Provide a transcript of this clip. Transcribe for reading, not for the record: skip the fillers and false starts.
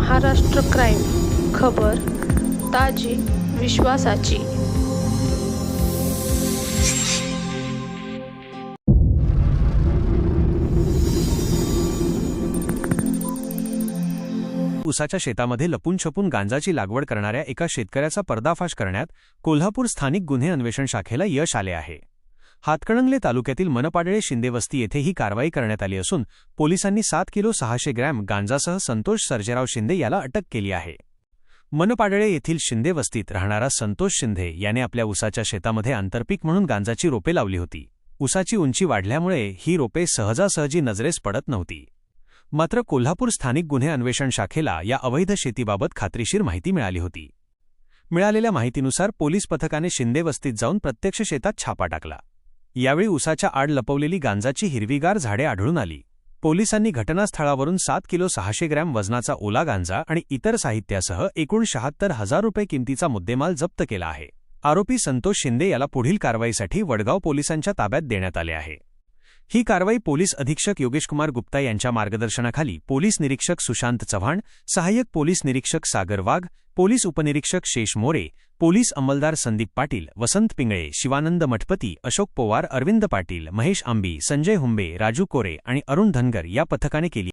Maharashtra crime खबर ताजी विश्वासाची। ऊसाच्या शेतामध्ये लपून छपून गांजाची लागवड करणाऱ्या एका शेतकऱ्याचा पर्दाफाश करण्यात कोल्हापूर स्थानिक गुन्हे अन्वेषण शाखेला यश आले आहे। हातकणंगले तालुक्यातील मनपाडळे शिंदेवस्ती येथे ही कारवाई करण्यात आली असून पोलिसांनी 7 किलो 600 ग्रॅम गांजासह संतोष सर्जेराव शिंदे याला अटक केली आहे। मनपाडळे येथील शिंदेवस्तीत राहणारा संतोष शिंदे याने आपल्या ऊसाच्या शेतामध्ये आंतरपीक म्हणून गांजाची रोपे लावली होती। ऊसाची उंची वाढल्यामुळे ही रोपे सहजासहजी नजरेस पडत नव्हती। मात्र कोल्हापूर स्थानिक गुन्हे अन्वेषण शाखेला या अवैध शेतीबाबत खात्रीशीर माहिती मिळाली होती। मिळालेल्या माहितीनुसार पोलीस पथकाने शिंदेवस्तीत जाऊन प्रत्यक्ष शेतात छापा टाकला। यावेळी ऊसाच्या आड लपवलेली गांजाची हिरवीगार झाडे आढळून आली। पोलिसांनी घटनास्थळावरून 7 किलो 600 ग्रॅम वजनाचा ओला गांजा आणि इतर साहित्यासह एकूण 76,000 रुपये किमतीचा मुद्देमाल जप्त केला आहे। आरोपी संतोष शिंदे याला पुढील कारवाईसाठी वडगाव पोलिसांच्या ताब्यात देण्यात आले आहे। ही कारवाई पोलीस अधीक्षक योगेशकुमार गुप्ता यांच्या मार्गदर्शनाखाली पोलीस निरीक्षक सुशांत चव्हाण, सहाय्यक पोलीस निरीक्षक सागर वाघ, पोलीस उपनिरीक्षक शेष मोरे, पोलीस अंमलदार संदीप पाटील, वसंत पिंगळे, शिवानंद मठपती, अशोक पवार, अरविंद पाटील, महेश आंबी, संजय हुंबे, राजू कोरे आणि अरुण धनगर या पथकाने केली।